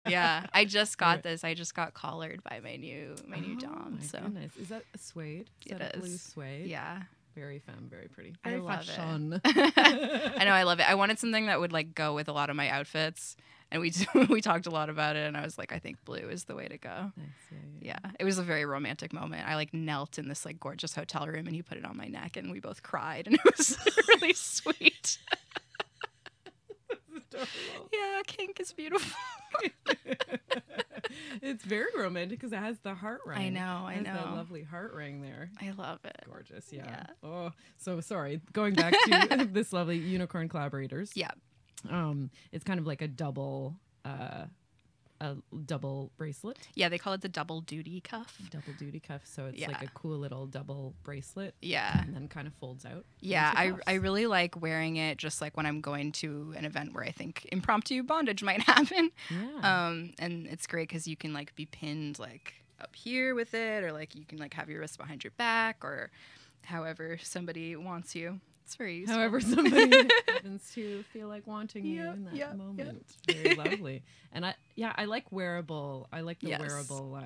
Yeah. I just got this. I just got collared by my new dom. So goodness. Is that a suede? Is that a blue suede? Yeah. Very femme, very pretty. I Very love fashion. it. I know, I love it. I wanted something that would like go with a lot of my outfits, and we talked a lot about it, and I was like, I think blue is the way to go. Nice. Yeah, it was a very romantic moment. I like knelt in this like gorgeous hotel room, and he put it on my neck, and we both cried, and it was really sweet. Yeah, kink is beautiful. It's very romantic because it has the heart ring. I know. It has that lovely heart ring there. I love it. Gorgeous, yeah. Oh, so sorry. Going back to this lovely unicorn collaborators. Yeah. It's kind of like a double bracelet. Yeah, they call it the double duty cuff. Double duty cuff. So it's like a cool little double bracelet. Yeah. And then kind of folds out. Yeah, I really like wearing it just like when I'm going to an event where I think impromptu bondage might happen. Yeah. And it's great because you can like be pinned like up here with it, or like you can like have your wrist behind your back, or however somebody wants you. It's very useful. However somebody happens to feel like wanting you in that moment. Very lovely. And I like wearable. I like the wearable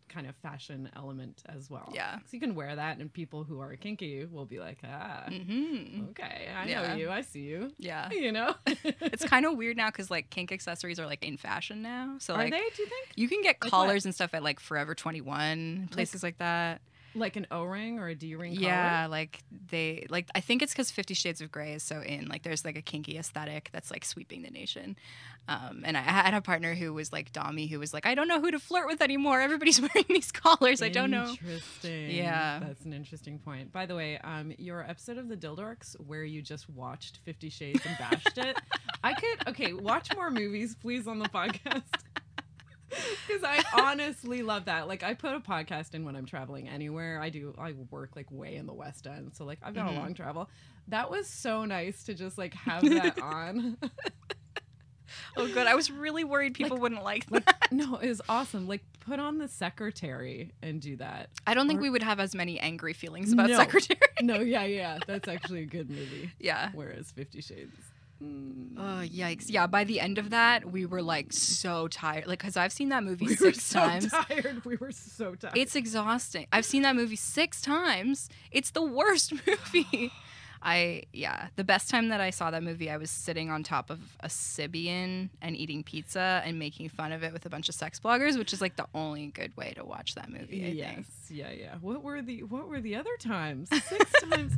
kind of fashion element as well. Yeah. So you can wear that, and people who are kinky will be like, okay, I know you. I see you. Yeah. You know? It's kind of weird now because like kink accessories are like in fashion now. So like, are they, do you think? You can get collars and stuff at like Forever 21, places like that. Like an O-ring or a D-ring collar? Yeah, like they like I think it's because 50 Shades of Grey is so in. Like there's like a kinky aesthetic that's like sweeping the nation. And I had a partner who was like Dommy, who was like, I don't know who to flirt with anymore. Everybody's wearing these collars. I don't know. Interesting. Yeah. That's an interesting point. By the way, your episode of The Dildorks where you just watched 50 Shades and bashed it. Watch more movies, please, on the podcast. Because I honestly love that. Like, I put a podcast in when I'm traveling anywhere. I work like way in the West End, so like I've got a long travel. That was so nice to just like have that on. Oh, good. I was really worried people wouldn't like that. No, it was awesome. Like, put on The Secretary and do that. I don't think we would have as many angry feelings about Secretary. No, yeah. That's actually a good movie. Yeah. Whereas 50 Shades. Oh, yikes. Yeah, by the end of that, we were like so tired. Like, because I've seen that movie 6 times. We were so tired. It's exhausting. I've seen that movie 6 times. It's the worst movie. The best time that I saw that movie, I was sitting on top of a Sibian and eating pizza and making fun of it with a bunch of sex bloggers, which is like the only good way to watch that movie, I think. Yeah. What were the other times? 6 times.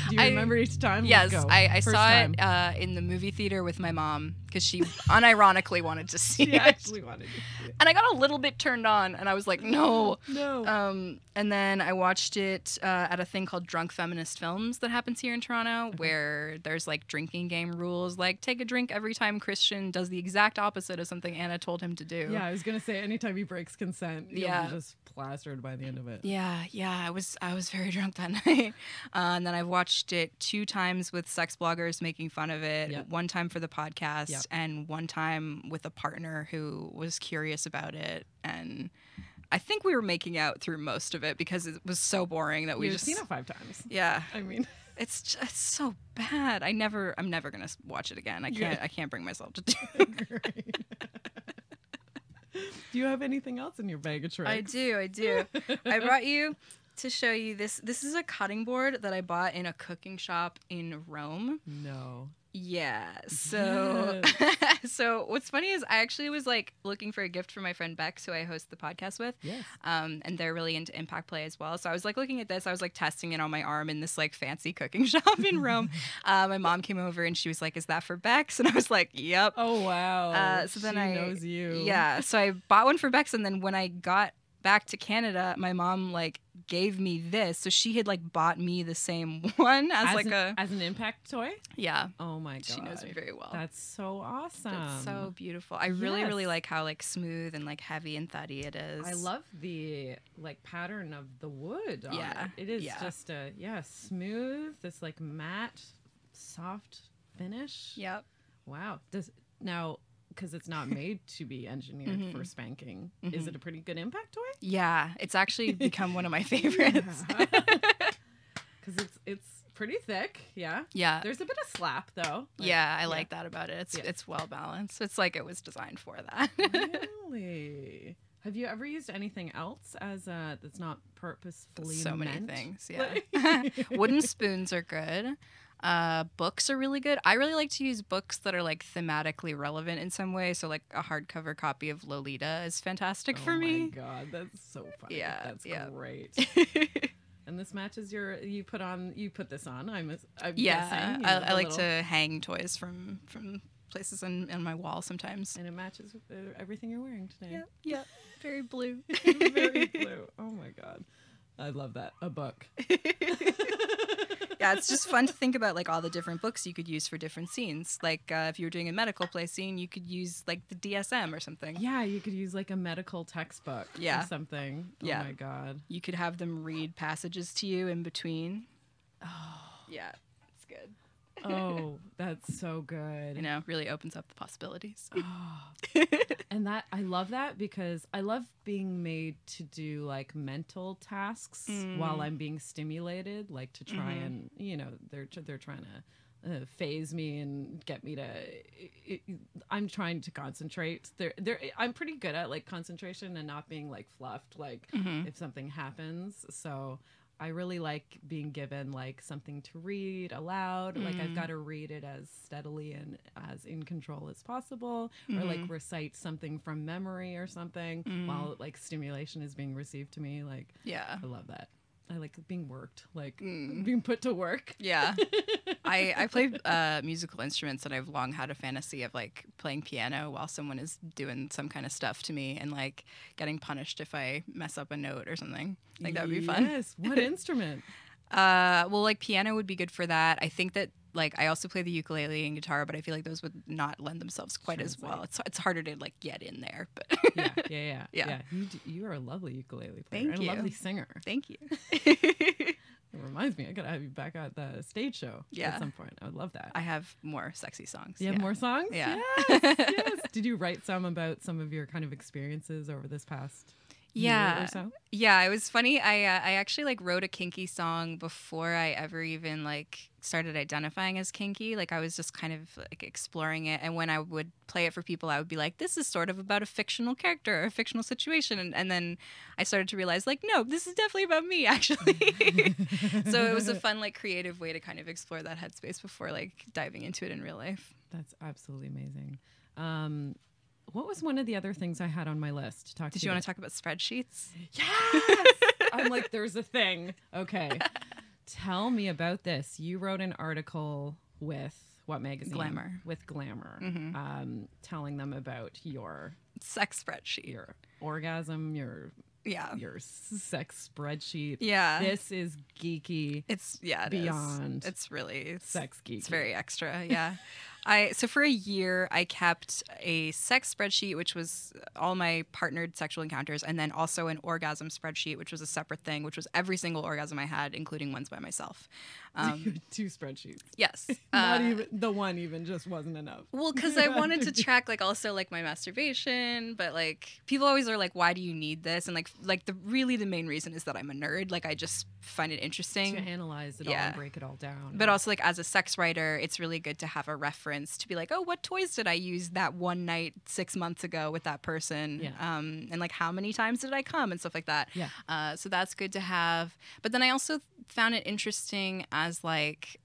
Do you remember each time? Yes, I saw it in the movie theater with my mom because she unironically wanted to see it. She actually wanted to see it. And I got a little bit turned on, and I was like, no. No. And then I watched it at a thing called Drunk Feminist Films that happens here in Toronto, where there's like drinking game rules, like take a drink every time Christian does the exact opposite of something Anna told him to do. Yeah, I was gonna say anytime he breaks consent, you'll be just plastered by the end of it. Yeah. I was very drunk that night, and then I've watched it 2 times with sex bloggers making fun of it. Yep. 1 time for the podcast, Yep. and 1 time with a partner who was curious about it, and I think we were making out through most of it because it was so boring that we You've just seen it 5 times. Yeah, I mean, it's so bad. I'm never gonna watch it again. I can't bring myself to do it. Great. Do you have anything else in your bag of tricks? I do. I brought you to show you this. This is a cutting board that I bought in a cooking shop in Rome. No. Yeah. So so what's funny is I actually was like looking for a gift for my friend Bex, who I host the podcast with. Yes. And they're really into impact play as well. So I was like looking at this. I was like testing it on my arm in this like fancy cooking shop in Rome. My mom came over and she was like, "Is that for Bex?" And I was like, "Yep." Oh wow. So then she knows you. Yeah. So I bought one for Bex, and then when I got back to Canada, my mom like gave me this. So she had like bought me the same one as an impact toy. Yeah. Oh my god. She knows me very well. That's so awesome. It's so beautiful. I really like how like smooth and like heavy and thuddy it is. I love the like pattern of the wood on it. It is just a smooth, this like matte, soft finish. Yep. Wow. Because it's not made to be engineered for spanking. Is it a pretty good impact toy? Yeah, it's actually become one of my favorites. Because it's pretty thick. Yeah. Yeah. There's a bit of slap though. I like that about it. It's well balanced. It's like it was designed for that. you ever used anything else as that's not purposefully So many meant? things, yeah. Wooden spoons are good. Books are really good. I really like to use books that are like thematically relevant in some way. So like a hardcover copy of Lolita is fantastic for me. Oh my god, that's so funny. Yeah, That's yeah. great. And this matches you put this on. I'm Yeah, guessing. I like to hang toys from places on my wall sometimes. And it matches with everything you're wearing today. Yeah, yeah, very blue. Very blue. Oh my god, I love that. A book. Yeah, it's just fun to think about like all the different books you could use for different scenes. Like if you were doing a medical play scene, you could use like the DSM or something. Yeah, you could use like a medical textbook Yeah. or something. Yeah. Oh my god. You could have them read passages to you in between. Oh, yeah, it's good. Oh, that's so good. You know, really opens up the possibilities. And that I love that because I love being made to do like mental tasks while I'm being stimulated, like to try and they're trying to phase me and get me to. I'm trying to concentrate. I'm pretty good at like concentration and not being like fluffed. Like if something happens, so. I really like being given like something to read aloud. Like I've got to read it as steadily and as in control as possible, or like recite something from memory or something while like stimulation is being received to me. Like, Yeah. I love that. I like being worked, like being put to work. Yeah. I play musical instruments, and I've long had a fantasy of like playing piano while someone is doing some kind of stuff to me and like getting punished if I mess up a note or something. Like that would be fun. Yes. What instrument? Well, like piano would be good for that. I think that like I also play the ukulele and guitar, but I feel like those would not lend themselves quite as well. It's harder to like get in there, but Yeah. You are a lovely ukulele player Thank and you. a lovely singer. Thank you. It reminds me, I gotta have you back at the stage show at some point. I would love that. I have more sexy songs. You have more songs? Yeah. Yes. Did you write some about some of your kind of experiences over this past year or so? Yeah, it was funny. I actually like wrote a kinky song before I ever even like started identifying as kinky. Like I was just kind of like exploring it, and when I would play it for people, I would be like, this is sort of about a fictional character or a fictional situation, and then I started to realize like, no, this is definitely about me actually. So it was a fun like creative way to kind of explore that headspace before like diving into it in real life. That's absolutely amazing. What was one of the other things I had on my list to talk to Did you want to talk about spreadsheets? Yes! I'm like, there's a thing. Okay. Tell me about this. You wrote an article with what magazine? Glamour. With Glamour. Telling them about your Sex spreadsheet. Your orgasm, your sex spreadsheet. Yeah. This is geeky. It's beyond. It's really sex geeky. It's very extra. Yeah. So for a year, I kept a sex spreadsheet, which was all my partnered sexual encounters, and then also an orgasm spreadsheet, which was a separate thing, which was every single orgasm I had, including ones by myself. 2 spreadsheets. Yes. Not even the one even just wasn't enough. Well, because I wanted to track like also like my masturbation, but like people always are like, why do you need this? And like the main reason is that I'm a nerd. Like I just find it interesting to analyze it all and break it all down. But also like as a sex writer, it's really good to have a reference to be like, oh, what toys did I use that one night 6 months ago with that person? Yeah. And like how many times did I come and stuff like that. Yeah. So that's good to have. But then I also found it interesting as like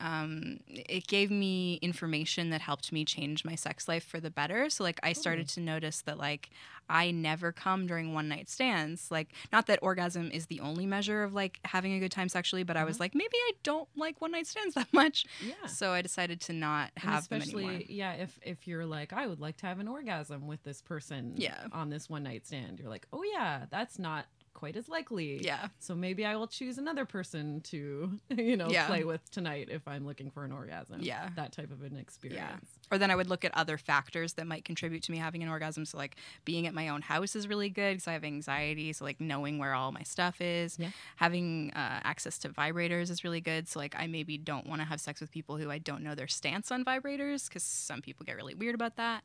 it gave me information that helped me change my sex life for the better. So like I started to notice that like I never come during one night stands. Like not that orgasm is the only measure of like having a good time sexually, but I was like, maybe I don't like one night stands that much. Yeah. So I decided to not have them anymore. Especially, if you're like, I would like to have an orgasm with this person on this one night stand. You're like, oh yeah, that's not quite as likely. Yeah. So maybe I will choose another person to, play with tonight if I'm looking for an orgasm. Yeah. That type of an experience. Yeah. Or then I would look at other factors that might contribute to me having an orgasm. So like being at my own house is really good because I have anxiety. So like knowing where all my stuff is. Yeah. Having access to vibrators is really good. So like I maybe don't want to have sex with people who I don't know their stance on vibrators because some people get really weird about that.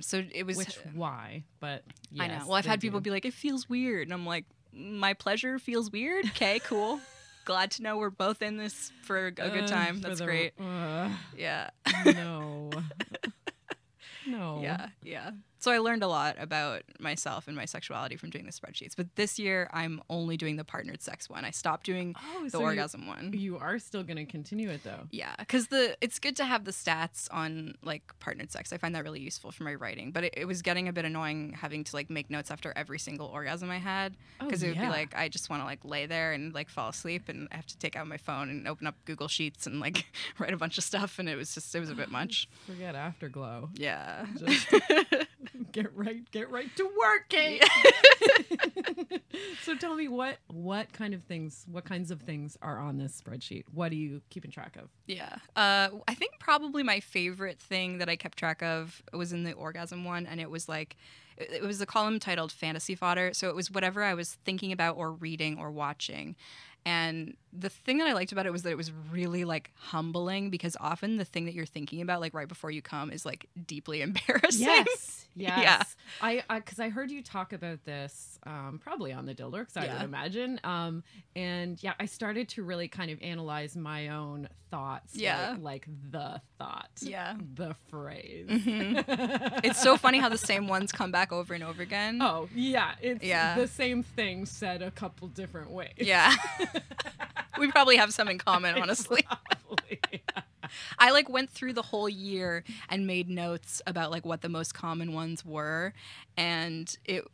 So it was why, but yes, I know. Well, I've had people be like, it feels weird. And I'm like, my pleasure feels weird. Okay, cool. Glad to know we're both in this for a good time. That's great. Yeah. No. No. Yeah. So I learned a lot about myself and my sexuality from doing the spreadsheets. But this year, I'm only doing the partnered sex one. I stopped doing the orgasm one. You are still going to continue it, though. Yeah, because it's good to have the stats on like partnered sex. I find that really useful for my writing. But it was getting a bit annoying having to like make notes after every single orgasm I had, because it would be like I just want to like lay there and like fall asleep, and I have to take out my phone and open up Google Sheets and like write a bunch of stuff, and it was a bit much. Forget Afterglow. Yeah. Just get right to work, Kate. So tell me what kinds of things are on this spreadsheet? What are you keeping track of? Yeah. I think probably my favorite thing that I kept track of was in the orgasm one, and it was like it was a column titled Fantasy Fodder. So it was whatever I was thinking about or reading or watching. And the thing that I liked about it was that it was really like humbling, because often the thing that you're thinking about like right before you come is like deeply embarrassing. Yes. Yeah. Because I heard you talk about this probably on the Dildorks, I would imagine. And yeah, I started to really kind of analyze my own thoughts. Yeah. Like the thought. Yeah. The phrase. Mm-hmm. It's so funny how the same ones come back over and over again. Oh, yeah. It's the same thing said a couple different ways. Yeah. We probably have some in common, honestly. Probably, yeah. I like went through the whole year and made notes about like what the most common ones were, and it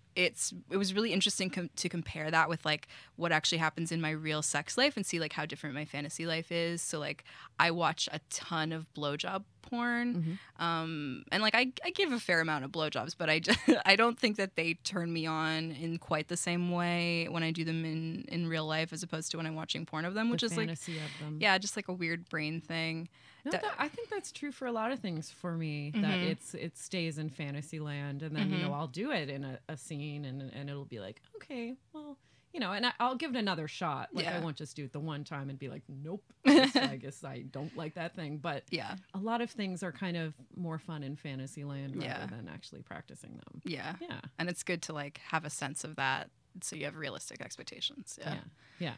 was really interesting to compare that with like what actually happens in my real sex life and see like how different my fantasy life is. So like I watch a ton of blowjob porn, and like I give a fair amount of blowjobs, but I don't think that they turn me on in quite the same way when I do them in real life as opposed to when I'm watching porn of them, which is like of them. Yeah, just like a weird brain thing. No, I think that's true for a lot of things for me, that it stays in fantasy land, and then I'll do it in a scene and it'll be like, okay, well, and I'll give it another shot. Like I won't just do it the one time and be like, nope, I guess I don't like that thing. But a lot of things are kind of more fun in fantasy land rather than actually practicing them. Yeah. Yeah. And it's good to like have a sense of that so you have realistic expectations. Yeah. Yeah.